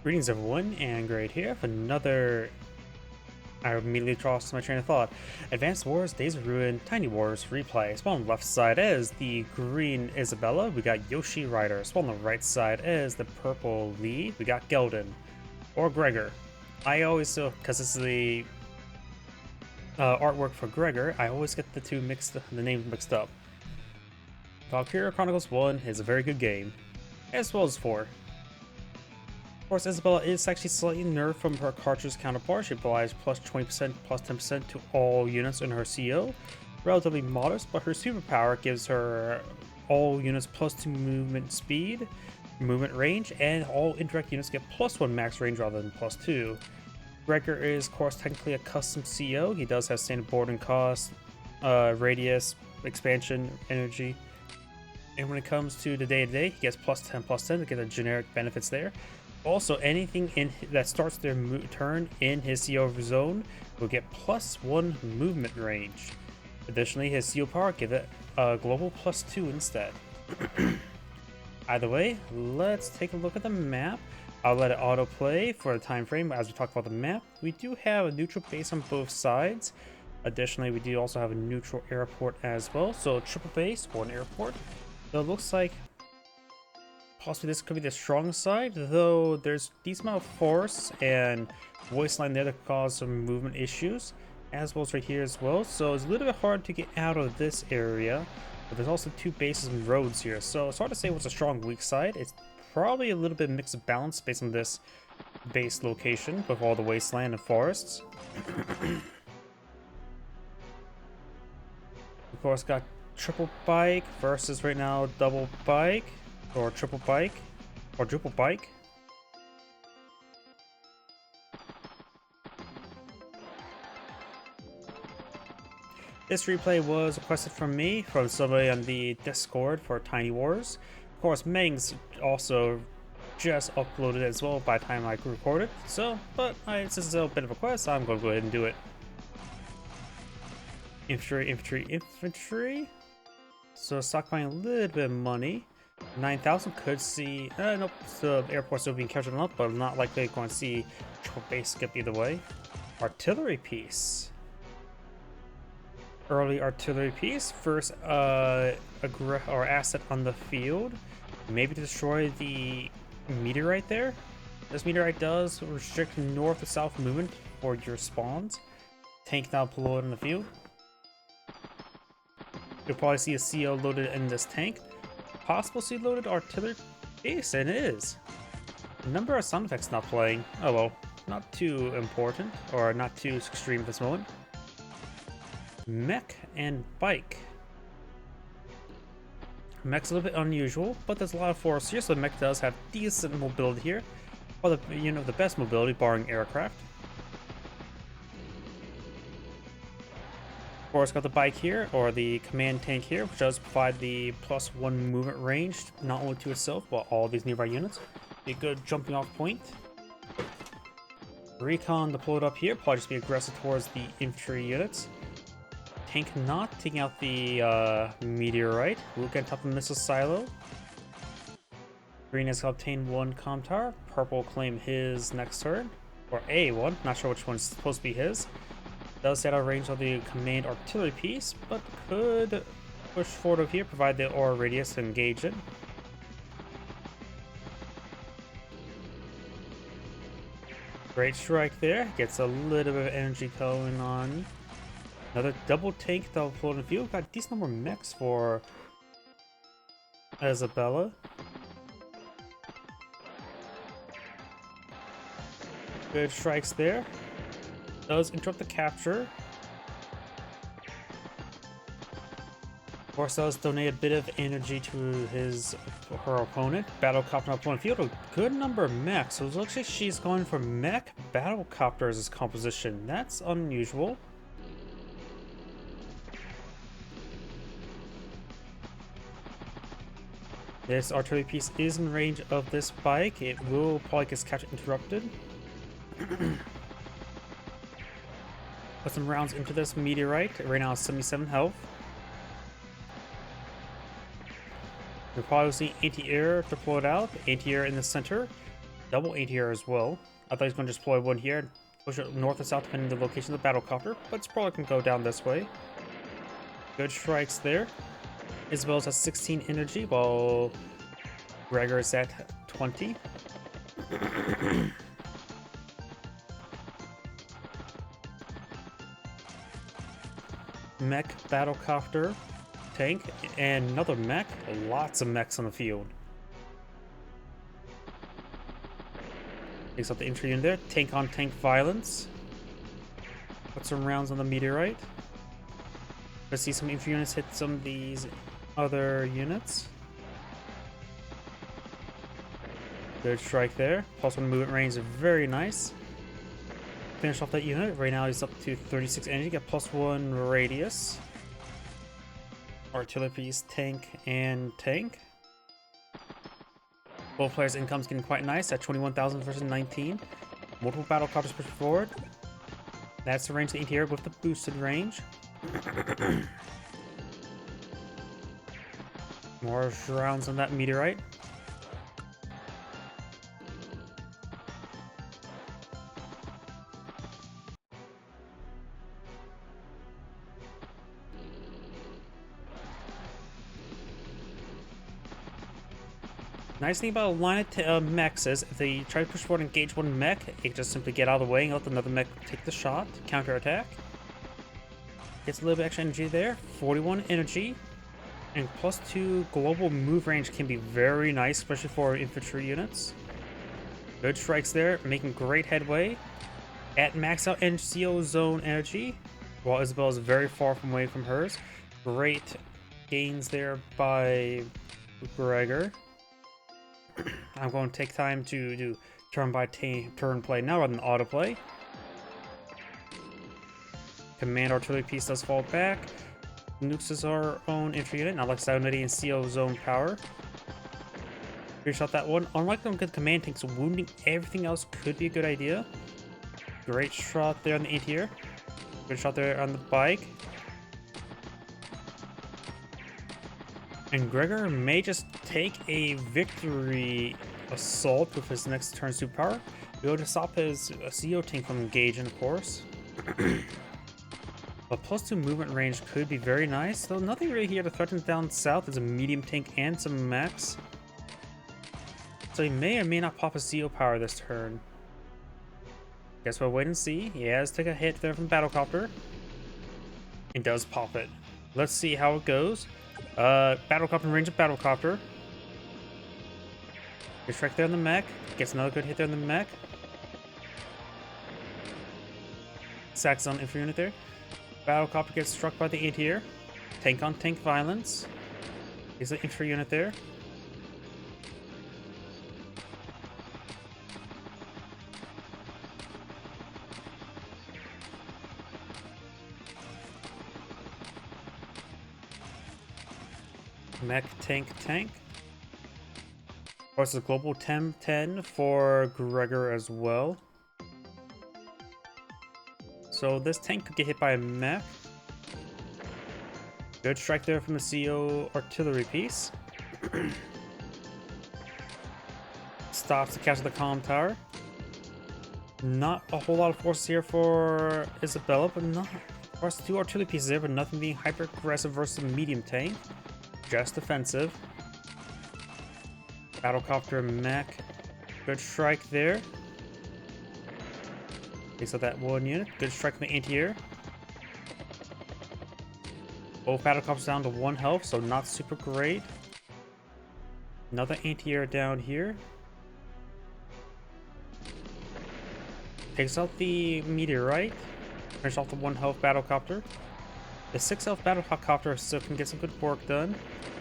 Greetings everyone, and Great here for another. I immediately lost my train of thought. Advanced Wars, Days of Ruin, Tiny Wars, Replay. Spawn on the left side is the green Isabella, we got Yoshierider. Spawn on the right side is the purple Lee, we got Gelden. Or Gregor. I always, because this is the artwork for Gregor, I always get the names mixed up. Valkyria Chronicles 1 is a very good game, as well as 4. Of course, Isabella is actually slightly nerfed from her cartridge counterpart. She applies plus 20%, plus 10% to all units in her CO. Relatively modest, but her superpower gives her all units plus 2 movement speed, movement range, and all indirect units get plus 1 max range rather than plus 2. Gregor is, of course, technically a custom CO. He does have standard boarding cost, radius, expansion, energy. And when it comes to the day-to-day, he gets plus 10 to get the generic benefits there. Also, anything that starts their turn in his CO zone will get plus 1 movement range. Additionally, his CO power give it a global plus 2 instead. Either way, let's take a look at the map. I'll let it autoplay for the time frame as we talk about the map. We do have a neutral base on both sides. Additionally, we do also have a neutral airport as well. So triple base, 1 airport. So it looks like possibly this could be the strong side, though there's decent amount of force and wasteland there that cause some movement issues, as well as right here as well. So it's a little bit hard to get out of this area, but there's also 2 bases and roads here. So it's hard to say what's a strong weak side. It's probably a little bit mixed of balance based on this base location with all the wasteland and forests. Of course, got triple bike versus right now double bike. Or triple bike, or triple bike. This replay was requested from me, from somebody on the Discord for Tiny Wars. Of course, Meng's also just uploaded as well by the time I recorded. So, but since it's a bit of a quest, I'm going to go ahead and do it. Infantry. So stockpiling a little bit of money. 9,000 could see. Nope, the airport's still being captured up, but I'm not likely going to see triple base skip either way. Artillery piece. Early artillery piece. First asset on the field. Maybe to destroy the meteorite there. This meteorite does restrict north to south movement for your spawns. Tank now deployed in the field. You'll probably see a CO loaded in this tank. Possible seed loaded artillery base, and it is. The number of sound effects not playing. Oh well, not too important or not too extreme at this moment. Mech and bike. Mech's a little bit unusual, but there's a lot of force here, so the mech does have decent mobility here. Well, the best mobility, barring aircraft. Of course, got the bike here, or the command tank here, which does provide the plus 1 movement range, not only to itself, but all these nearby units. A good jumping off point. Recon deployed up here, probably just be aggressive towards the infantry units. Tank not taking out the meteorite. We'll get on top of the missile silo. Green has obtained 1 comm tower. Purple claim his next turn, or A1, not sure which one's supposed to be his. Does set out range of the command artillery piece, but could push forward over here, provide the aura radius to engage it. Great strike there, gets a little bit of energy going on. Another double tank that'll float in the field. Got a decent number of mechs for Isabella. Good strikes there. Does interrupt the capture. Of course, does donate a bit of energy to her opponent. Battlecopter up on the field. A good number of mechs. So it looks like she's going for mech battlecopter as his composition. That's unusual. This artillery piece is in range of this bike. It will probably get captured interrupted. Put some rounds into this meteorite. Right now, 77 health. You'll probably see anti-air deployed out. Anti-air in the center. Double 8 here as well. I thought he was going to deploy one here and push it north or south depending on the location of the battlecopter, but it's probably going to go down this way. Good strikes there. Isabella's at 16 energy while Gregor is at 20. Mech, battlecopter, tank, and another mech. Lots of mechs on the field. Takes out the entry unit there. Tank on tank violence. Put some rounds on the meteorite. Let's see some infantry units hit some of these other units. Good strike there. Plus 1 movement range is very nice. Finish off that unit. Right now he's up to 36 energy. Got plus 1 radius. Artillery piece, tank, and tank. Both players' income's getting quite nice at 21,000 versus 19. Multiple battlecopters push forward. That's the range of the interior with the boosted range. More rounds on that meteorite. Nice thing about a line of mechs is if they try to push forward and engage one mech, it can just simply get out of the way and let another mech take the shot, counterattack. Gets a little bit extra energy there, 41 energy, and plus 2 global move range can be very nice, especially for infantry units. Good strikes there, making great headway. At max out NCO zone energy, while Isabella is very far away from hers. Great gains there by Gregor. I'm going to take time to do turn by turn play now rather than autoplay. Command artillery piece does fall back. Nukes is our own infantry unit, not like Saunity and CO zone power. Finish out that one. Unlike them good command tanks, wounding everything else could be a good idea. Great shot there on the ATR. Good shot there on the bike. And Gregor may just take a victory assault with his next turn superpower. Be able to stop his CO tank from engaging, of course. But plus 2 movement range could be very nice, though nothing really here to threaten down south. There's a medium tank and some mechs. So he may or may not pop a CO power this turn. Guess we'll wait and see. He has took a hit there from Battlecopter. It does pop it. Let's see how it goes. Battlecopter in range of Battlecopter. Good strike there on the mech. Gets another good hit there on the mech. Sacks on infantry unit there. Battlecopter gets struck by the ATR. Tank on tank violence. Is the infantry unit there. Mech tank tank. Of course, it's a global 10-10 for Gregor as well. So this tank could get hit by a mech. Good strike there from the CO artillery piece. Stops the catch of the comm tower. Not a whole lot of forces here for Isabella, but not. Of course, 2 artillery pieces there, but nothing being hyper aggressive versus a medium tank. Just defensive. Battlecopter mech. Good strike there. Takes out that one unit. Good strike from the anti-air. Both battlecopters down to 1 health, so not super great. Another anti-air down here. Takes out the meteorite. Finish off the 1 health battlecopter. The 6 health battlecopter still can get some good work done.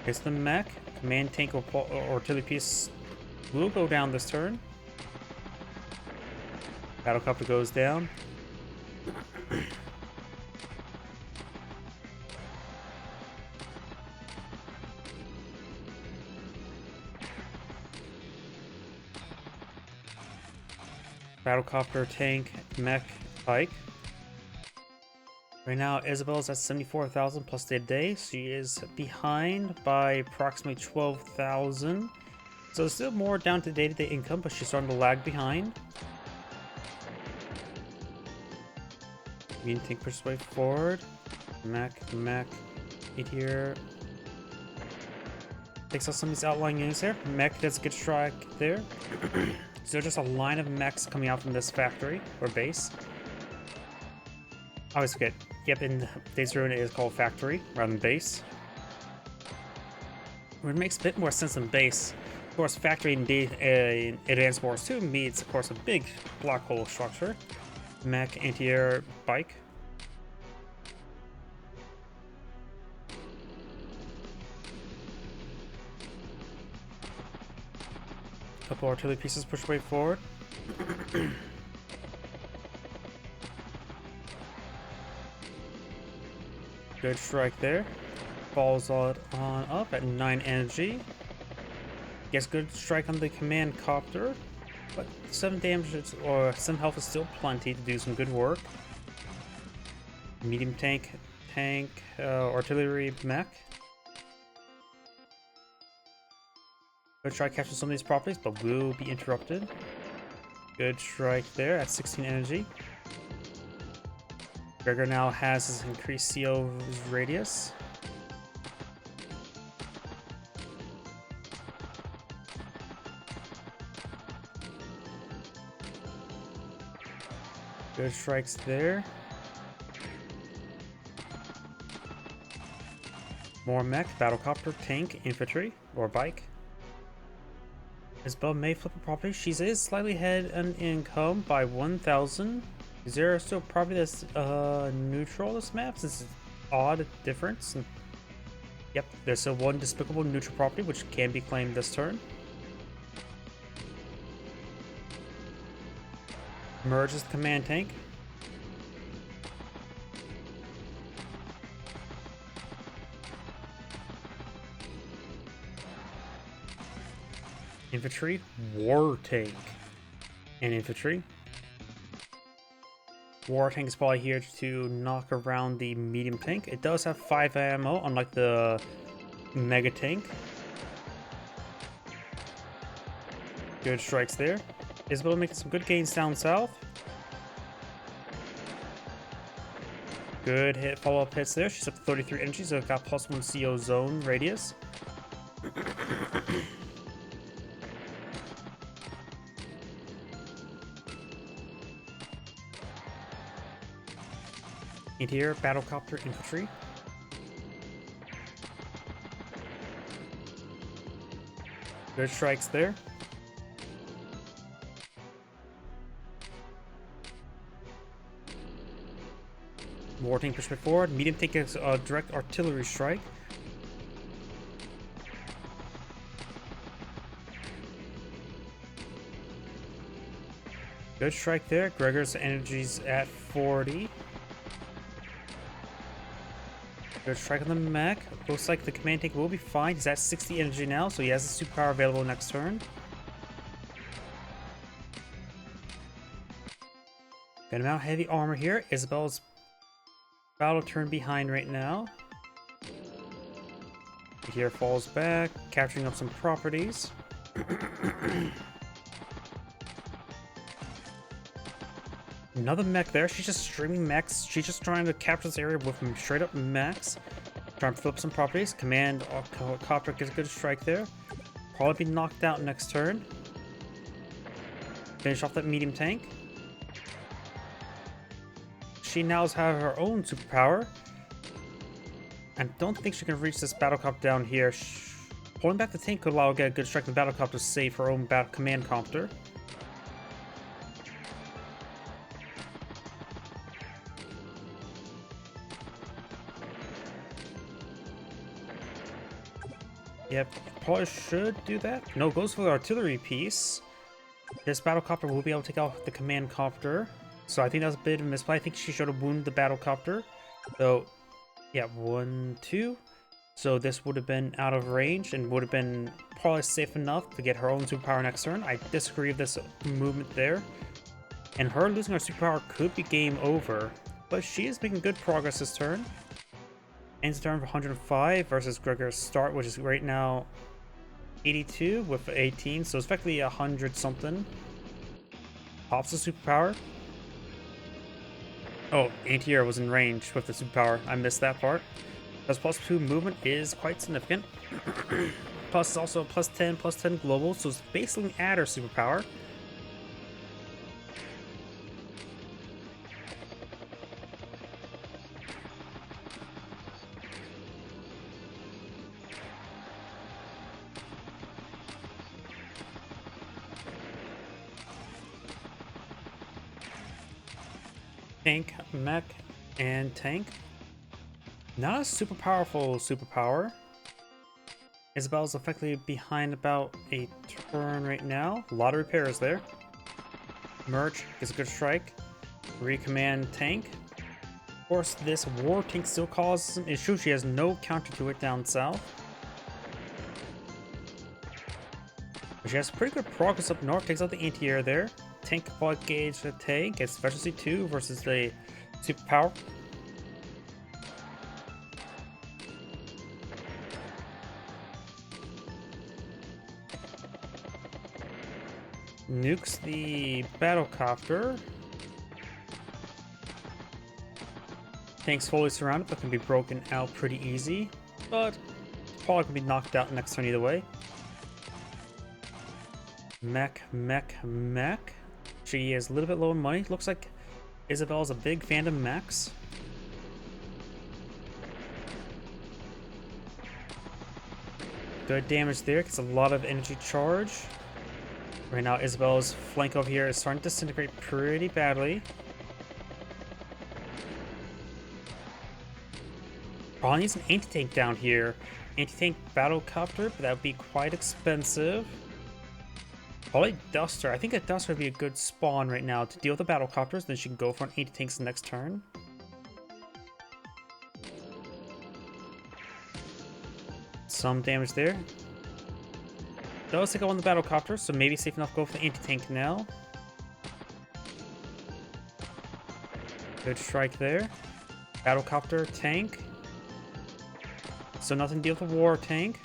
It's the mech. Command tank or artillery piece will go down this turn. Battlecopter goes down. Battlecopter, tank, mech, bike. Right now, Isabella's at 74,000 plus a day. She is behind by approximately 12,000. So it's still more down to day-to-day income, but she's starting to lag behind. Medium tank pushes way forward. Mech, here. Takes out some of these outlying units here. Mech does a good strike there. So just a line of mechs coming out from this factory or base. I always forget. Yep, in Days of Ruin it is called factory rather than base. It makes a bit more sense than base. Of course, factory in Advanced Wars 2 meets, of course, a big black hole structure. Mech, anti-air, bike. Couple artillery pieces push way forward. Good strike there. Falls on up at 9 energy. Gets good strike on the command copter, but 7 damage or 7 health is still plenty to do some good work. Medium tank, artillery mech. Good try to capture some of these properties, but will be interrupted. Good strike there at 16 energy. Gregor now has his increased CO radius. Good strikes there. More mech, battlecopter, tank, infantry, or bike. Isabella may flip a property. She is slightly ahead in income by 1,000. Is there still a property that's neutral this map? Since it's odd difference. Yep, there's still one despicable neutral property which can be claimed this turn. Merges the command tank. Infantry, war tank, and infantry. War tank is probably here to knock around the medium tank. It does have 5 ammo, unlike the mega tank. Good strikes there. Isabella making some good gains down south. Good hit, follow-up hits there. She's up to 33 energy, so got +1 CO zone radius. Anti-air, battlecopter, infantry. Good strikes there. War tank push forward. Medium tank is a direct artillery strike. Good strike there. Gregor's energy's at 40. Good strike on the mech. Looks like the command tank will be fine. He's at 60 energy now, so he has the superpower available next turn. Got him out heavy armor here. Isabella's about to turn behind right now. Here falls back, capturing up some properties. Another mech there. She's just streaming mechs. She's just trying to capture this area with straight up mechs. Trying to flip some properties. Command copter gets a good strike there. Probably be knocked out next turn. Finish off that medium tank. She now has her own superpower. I don't think she can reach this battlecopter down here. Pulling back the tank could allow her to get a good strike with the battlecopter to save her own command copter. Yep, probably should do that. No, goes for the artillery piece. This battlecopter will be able to take out the command copter. So I think that was a bit of a misplay. I think she should have wounded the battlecopter. So, yeah, 1, 2. So this would have been out of range and would have been probably safe enough to get her own superpower next turn. I disagree with this movement there. And her losing her superpower could be game over. But she is making good progress this turn. Ends the turn for 105 versus Gregor's start, which is right now 82 with 18, so it's effectively 100 something. Pops the superpower. Oh, anti-air was in range with the superpower. I missed that part. Plus +2 movement is quite significant. Plus it's also +10 global, so it's basically an adder superpower. Tank, mech, and tank. Not a super powerful superpower. Isabella's effectively behind about a turn right now. A lot of repairs there. Merge is a good strike. Recommand tank. Of course, this war tank still causes some issues. She has no counter to it down south. But she has pretty good progress up north. Takes out the anti-air there. Tank quad gauge the tank. Gets efficiency 2 versus the superpower. Nukes the battlecopter. Tank's fully surrounded, but can be broken out pretty easy. But probably can be knocked out next turn either way. Mech. She is a little bit low in money. Looks like Isabella's a big fan of mechs. Good damage there. Gets a lot of energy charge. Right now, Isabella's flank over here is starting to disintegrate pretty badly. Probably needs an anti-tank down here. Anti-tank battlecopter, but that would be quite expensive. Probably Duster. I think a Duster would be a good spawn right now to deal with the battlecopters. Then she can go for an anti-tanks next turn. Some damage there. Does take out one of the battlecopters, so maybe safe enough to go for the anti-tank now. Good strike there. Battlecopter, tank. So nothing to deal with the war tank,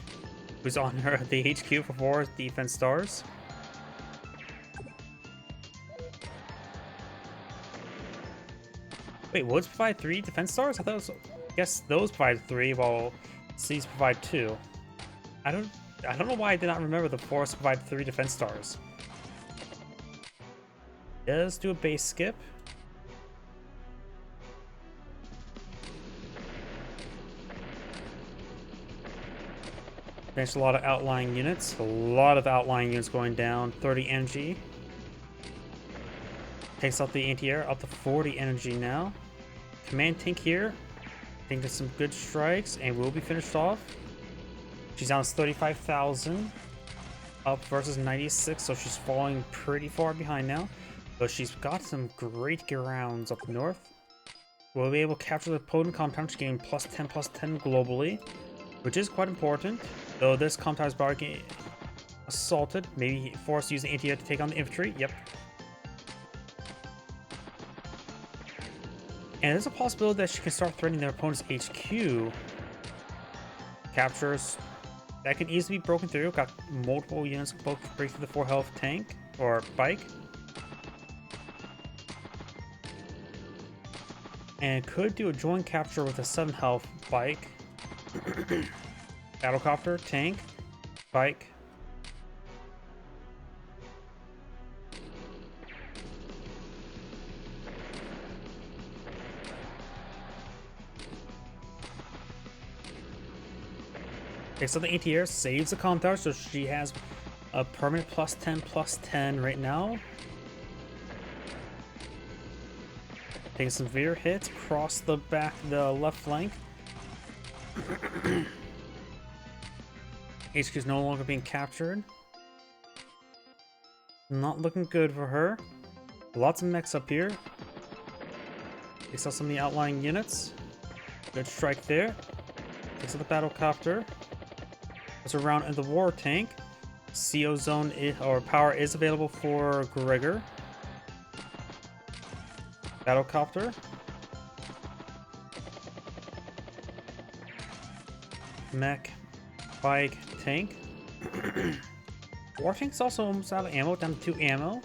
who's on her the HQ for 4 defense stars. Wait, Woods provide 3 defense stars? I thought it was, I guess those provide 3 while C's provide 2. I don't know why I did not remember the forest provide 3 defense stars. Does do a base skip. There's a lot of outlying units. A lot of outlying units going down. 30 energy. Takes out the anti-air. Up to 40 energy now. Command tank here. I think there's some good strikes and will be finished off. She's down to 35,000. Up versus 96, so she's falling pretty far behind now. But she's got some great grounds up north. We'll be able to capture the potent compound. She's getting +10 globally, which is quite important. Though this compound is about to get assaulted. Maybe forced to use the anti-air to take on the infantry. Yep. And there's a possibility that she can start threatening their opponent's HQ. Captures. That can easily be broken through. Got multiple units both break through the 4 health tank or bike. And could do a joint capture with a 7 health bike. Battlecopter, tank, bike. Okay, so the anti-air saves the comm tower, so she has a permanent +10 right now. Taking some severe hits across the back, the left flank. HQ is no longer being captured. Not looking good for her. Lots of mechs up here. Takes out some of the outlying units. Good strike there. Takes out the battlecopter. It's around in the war tank. CO zone or power is available for Gregor. Battlecopter. Mech, bike, tank. Wartank's also almost out of ammo, down to 2 ammo.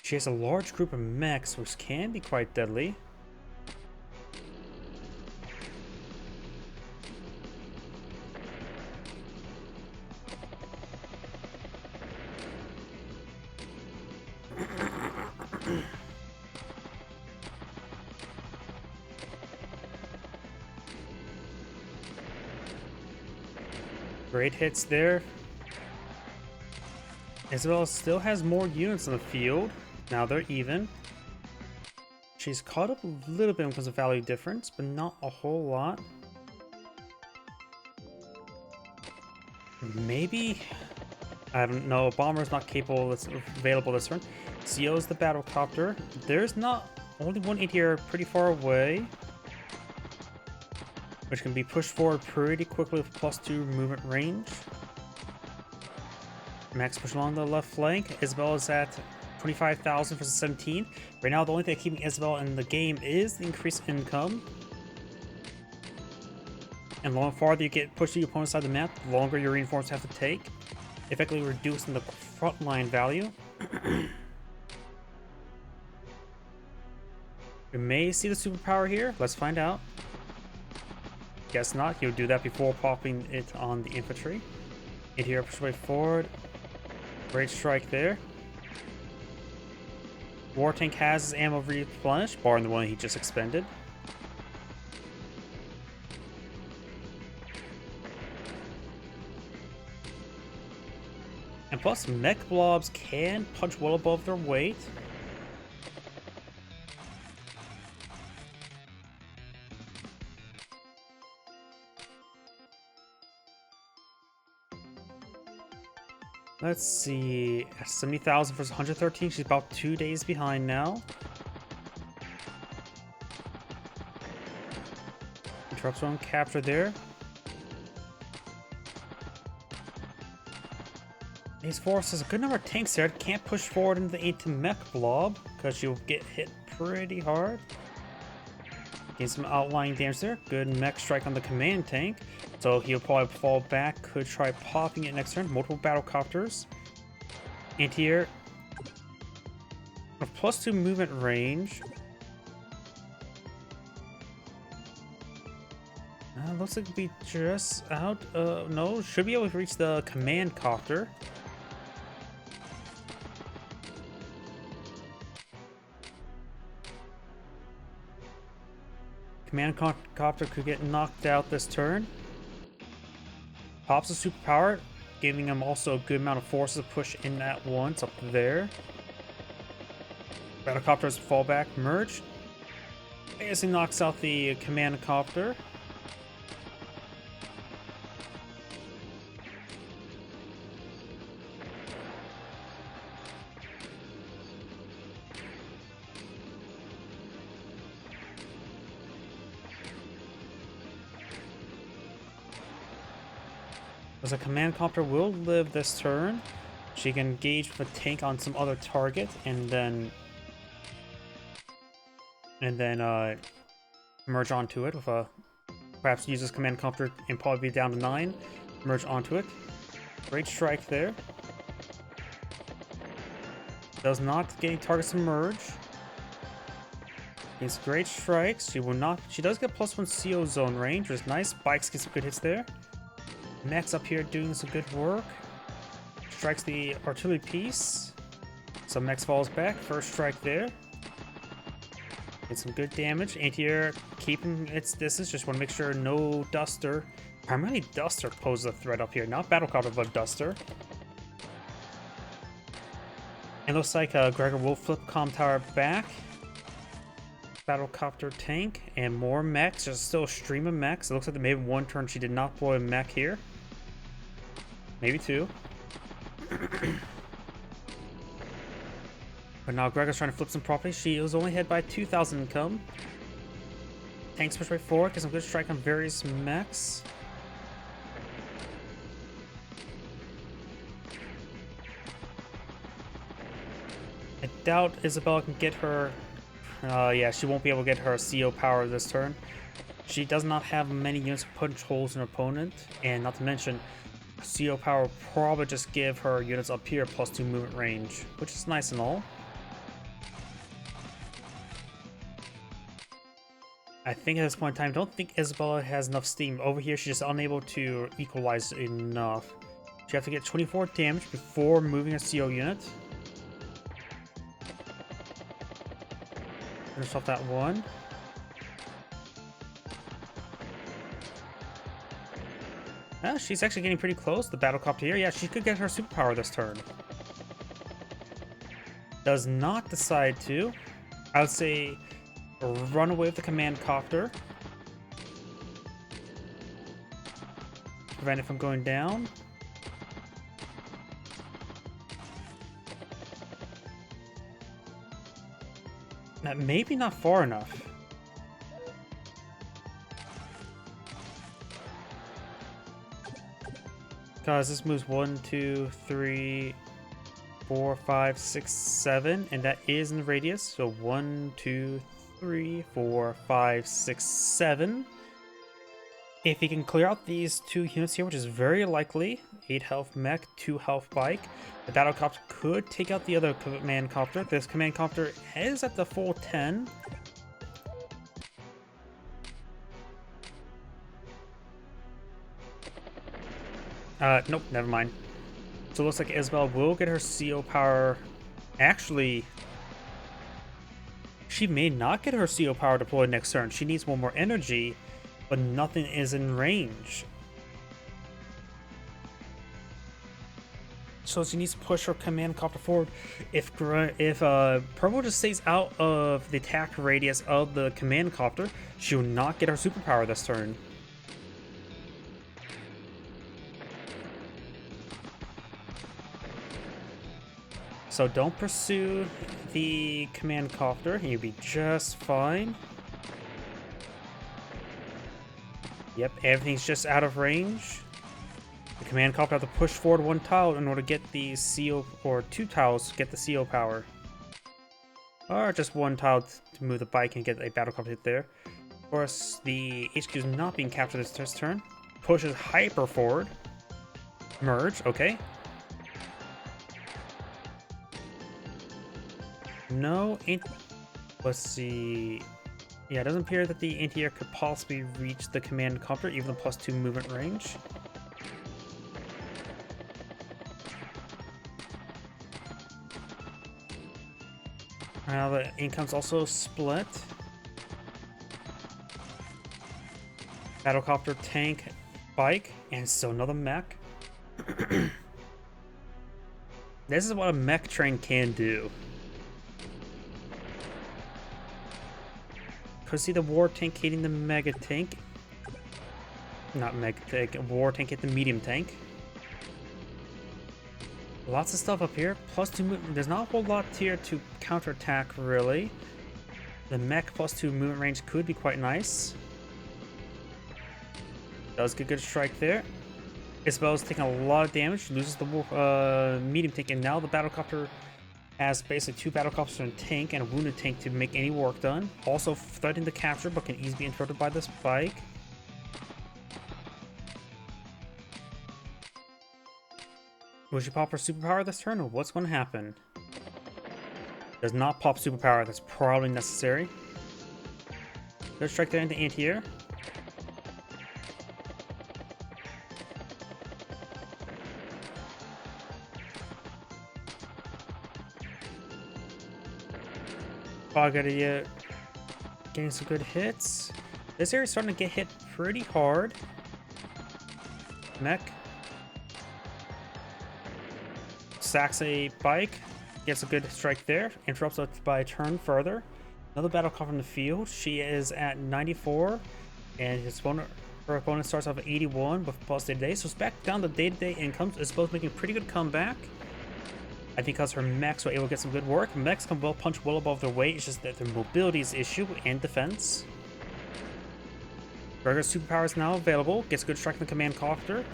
She has a large group of mechs, which can be quite deadly. Great hits there. Isabella still has more units on the field. Now they're even. She's caught up a little bit because of value difference, but not a whole lot. Maybe, I don't know, Bomber's not capable, that's available this turn. CO's the battlecopter. There's not only one here pretty far away, which can be pushed forward pretty quickly with +2 movement range. Max push along the left flank. Isabella's at 25,000 versus 17. Right now, the only thing keeping Isabella in the game is the increased income. And the farther you get pushed to your opponent's side of the map, the longer your reinforcements have to take, effectively reducing the frontline value. We may see the superpower here. Let's find out. Guess not. He'll do that before popping it on the infantry. Hit here, push way forward. Great strike there. Wartank has his ammo replenished, barring the one he just expended. And plus, mech blobs can punch well above their weight. Let's see, 70,000 versus 113. She's about 2 days behind now. Interrupts one capture there. These forces a good number of tanks there. Can't push forward into mech blob because you'll get hit pretty hard. Gain some outlying damage there. Good mech strike on the command tank. So he'll probably fall back. Could try popping it next turn. Multiple battlecopters. Anti-air. With +2 movement range. Looks like we'll be just out. No, should be able to reach the command copter. Command copter could get knocked out this turn. Pops a superpower, giving him also a good amount of forces to push in at once up there. Battlecopters fall back, merge. I guess he knocks out the command copter. As a command copter will live this turn, she can engage with a tank on some other target and then merge onto it with a perhaps use this command copter and probably be down to 9. Merge onto it. Great strike there. Does not gain targets to merge. Gets great strikes. She will not. She does get +1 CO zone range, which is nice. Bikes get some good hits there. Mech's up here doing some good work. Strikes the artillery piece. So Mex falls back. First strike there. Get some good damage. Anti-air keeping its distance. Just want to make sure no Duster. Primarily Duster poses a threat up here. Not Battlecopter, but Duster. And looks like Gregor will flip Comm Tower back. Battlecopter tank and more mechs. There's still a stream of mechs. It looks like maybe one turn she did not deploy a mech here. Maybe 2. But now Gregor's trying to flip some property. She was only hit by 2,000 income. Tanks push right forward. Gets some good strike on various mechs. I doubt Isabella can get her. Yeah, she won't be able to get her CO power this turn. She does not have many units to punch holes in her opponent, and not to mention, CO power will probably just give her units up here +2 movement range, which is nice and all. I think at this point in time, I don't think Isabella has enough steam. Over here, she's just unable to equalize enough. She has to get 24 damage before moving a CO unit. Finish off that one. She's actually getting pretty close. The battlecopter here, yeah, she could get her superpower this turn. Does not decide to. I would say run away with the command copter. Prevent it from going down. That maybe not far enough. Because this moves 1, 2, 3, 4, 5, 6, 7, and that is in the radius. So 1, 2, 3, 4, 5, 6, 7. If he can clear out these 2 units here, which is very likely, 8 health mech, 2 health bike, the battlecopter could take out the other command copter. This command copter is at the full 10. Nope, never mind. So it looks like Isabella will get her CO power. Actually, she may not get her CO power deployed next turn. She needs one more energy, but nothing is in range. So she needs to push her command copter forward. If Purple just stays out of the attack radius of the command copter, she will not get her superpower this turn. So don't pursue the command copter, and you'll be just fine. Yep, everything's just out of range. The command copter have to push forward 1 tile in order to get the CO, or 2 tiles to get the CO power. Or just 1 tile to move the bike and get a battlecopter hit there. Of course, the HQ is not being captured this turn. Pushes hyper forward. Merge, okay. No, let's see. Yeah, it doesn't appear that the anti-air could possibly reach the command copter, even the +2 movement range. Now the income's also split. Battlecopter, tank, bike, and still another mech. This is what a mech train can do. Could see the war tank hitting the mega tank. Not mega tank, war tank hit the medium tank. Lots of stuff up here. +2 movement. There's not a whole lot here to counterattack, really. The mech +2 movement range could be quite nice. Does get a good strike there. Isabella's taking a lot of damage, loses the medium tank, and now the battlecopter has basically 2 battlecopters and a tank and a wounded tank to make any work done. Also threatening to capture, but can easily be interrupted by this bike. Will she pop her superpower this turn, or what's going to happen? Does not pop superpower, that's probably necessary. Good strike there into anti-air. Getting some good hits. This area's starting to get hit pretty hard. Mech. Sacks a bike. Gets a good strike there. Interrupts it by a turn further. Another battlecopter in the field. She is at 94. And her opponent starts off at 81 with plus day-to-day. So it's back down to day-to-day incomes. It's both making a pretty good comeback. I think because her mechs were able to get some good work. Mechs can punch well above their weight. It's just that their mobility is an issue and defense. Gregor's superpower is now available. Gets a good strike from the command copter.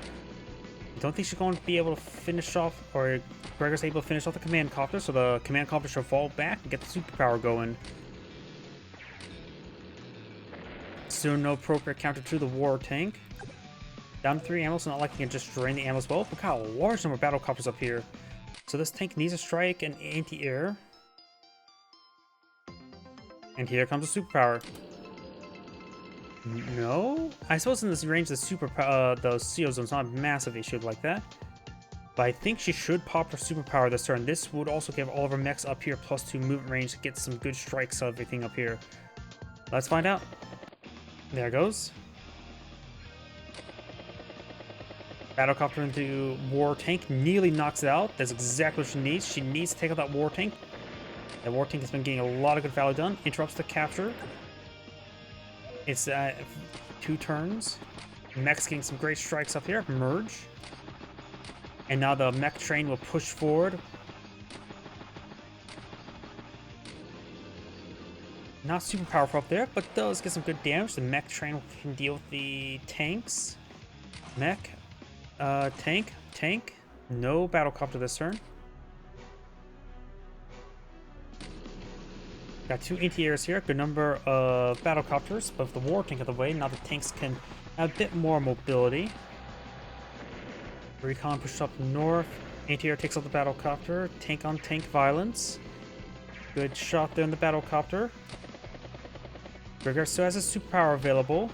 I don't think she's going to be able to finish off, or Gregor's able to finish off the command copter, so the command copter should fall back and get the superpower going. Still no appropriate counter to the war tank. Down to 3 ammo, so not like you can just drain the ammo as well. Look how large number of battle copters up here. So this tank needs a strike and anti-air. And here comes a superpower. No? I suppose in this range, the CO zone's not a massive issue like that. But I think she should pop her superpower this turn. This would also give all of her mechs up here +2 movement range to get some good strikes of everything up here. Let's find out. There it goes. Battlecopter into war tank, nearly knocks it out. That's exactly what she needs. She needs to take out that war tank. That war tank has been getting a lot of good value done. Interrupts the capture. It's 2 turns. Mech's getting some great strikes up here. Merge. And now the mech train will push forward. Not super powerful up there, but does get some good damage. The mech train can deal with the tanks. Mech. Tank. No battlecopter this turn. Got 2 anti-airs here. Good number of battlecopters, but with the war tank out of the way, now the tanks can have a bit more mobility. Recon pushed up north. Anti-air takes out the battlecopter. Tank on tank violence. Good shot there in the battlecopter. Rigger still has a superpower available.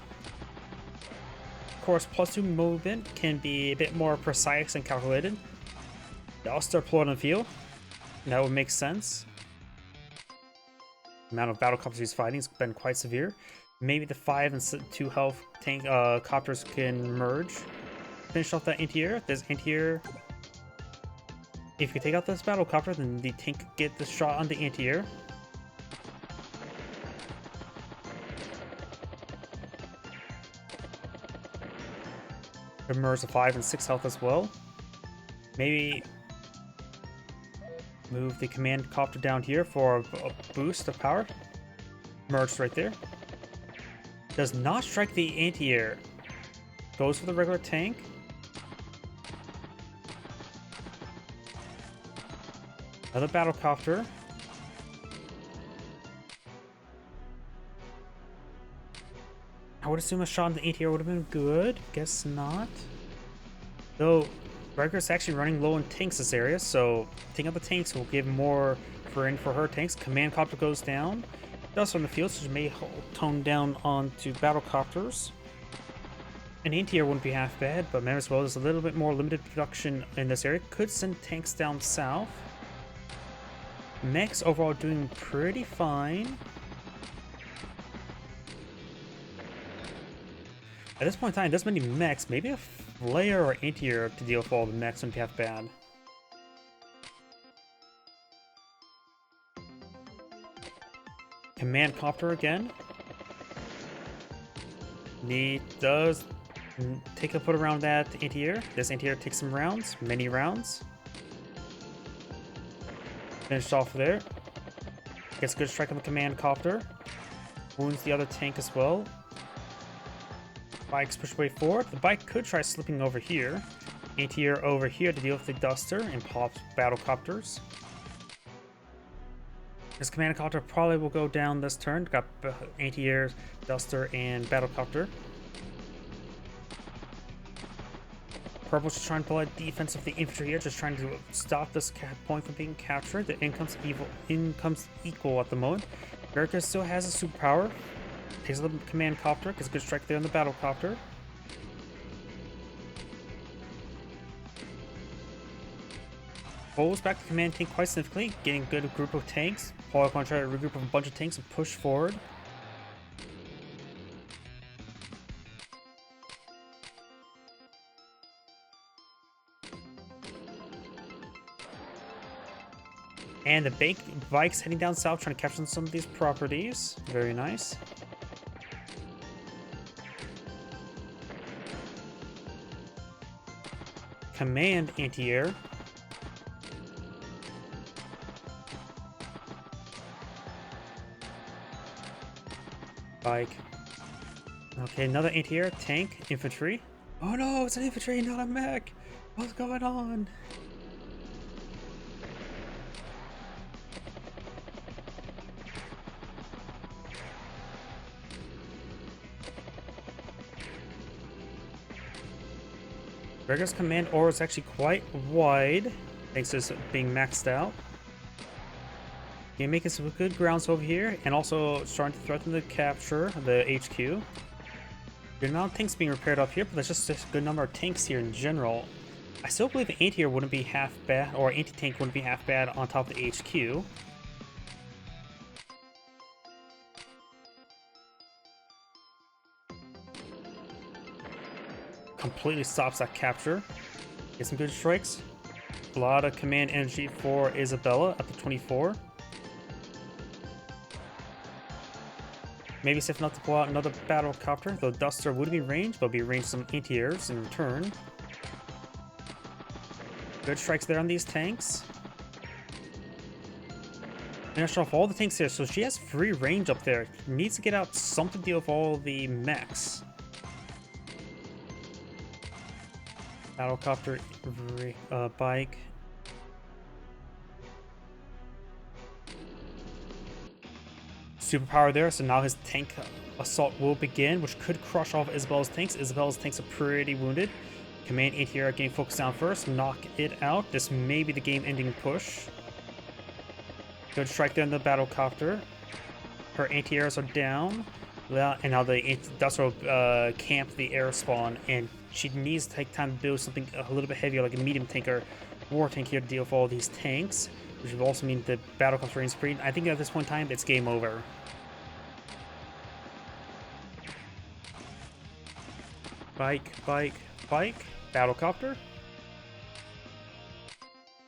Of course, +2 movement can be a bit more precise and calculated. They all start deployed on the field. That would make sense. The amount of battlecopters he's fighting has been quite severe. Maybe the 5 and 2 health tank copters can merge. Finish off that anti-air. There's anti-air. If you take out this battlecopter, then the tank could get the shot on the anti-air. Merge the 5 and 6 health as well. Maybe move the command copter down here for a boost of power. Merged right there. Does not strike the anti-air. Goes for the regular tank. Another battlecopter. I would assume a shot in the anti-air would have been good. Guess not. Though, Riker's actually running low in tanks this area, so taking out the tanks will give more for her tanks. Command copter goes down. Dust on the field, so she may tone down onto battlecopters. An anti-air wouldn't be half bad, but remember as well, there's a little bit more limited production in this area. Could send tanks down south. Mechs overall doing pretty fine. At this point in time, this many mechs, maybe a flare or anti-air to deal with all the mechs wouldn't be half bad. Command copter again. Does take a foot around that anti-air. This anti-air takes some rounds, many rounds. Finished off there. Gets a good strike on the command copter. Wounds the other tank as well. Bikes push way forward. The bike could try slipping over here. Anti-air over here to deal with the duster and pops battlecopters. This command copter probably will go down this turn. Got anti-air, duster, and battlecopter. Purple's just trying to pull out defense of the infantry here, just trying to stop this point from being captured. The income's equal at the moment. America still has a superpower. Takes the command copter, gets a good strike there on the battlecopter. Pulls back the command tank quite significantly, getting a good group of tanks. Paul going to try to regroup a bunch of tanks and push forward. And the bike's heading down south, trying to capture some of these properties. Very nice. Command anti-air. Bike. Okay, another anti-air. Tank. Infantry. Oh no, it's an infantry, not a mech. What's going on? Gregor's command aura is actually quite wide, thanks to this being maxed out. You're making some good grounds over here, and also starting to threaten the capture of the HQ. Good amount of tanks being repaired up here, but there's just a good number of tanks here in general. I still believe an anti-air wouldn't be half bad, or anti-tank wouldn't be half bad on top of the HQ. Completely stops that capture. Get some good strikes. A lot of command energy for Isabella at the 24. Maybe safe enough to pull out another battle copter, though Duster would be ranged, but be ranged some anti-airs in return. Good strikes there on these tanks. Finish off all the tanks here, so she has free range up there. Needs to get out something to deal with all the mechs. Battlecopter, bike. Superpower there, so now his tank assault will begin, which could crush off Isabella's tanks. Isabella's tanks are pretty wounded. Command anti-air getting focused down first, knock it out. This may be the game-ending push. Good strike there in the battlecopter. Her anti-airs are down. Well, and now the Duster will camp the air spawn, and she needs to take time to build something a little bit heavier, like a medium tank or war tank here to deal with all these tanks, which will also mean the battlecopter range speed. I think at this point in time, it's game over. Bike, bike, bike. Battlecopter.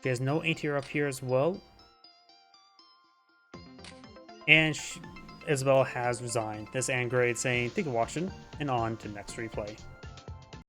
She has no anti-air up here as well. And Isabella has resigned. This Angrade saying, thank you for watching, and on to next replay.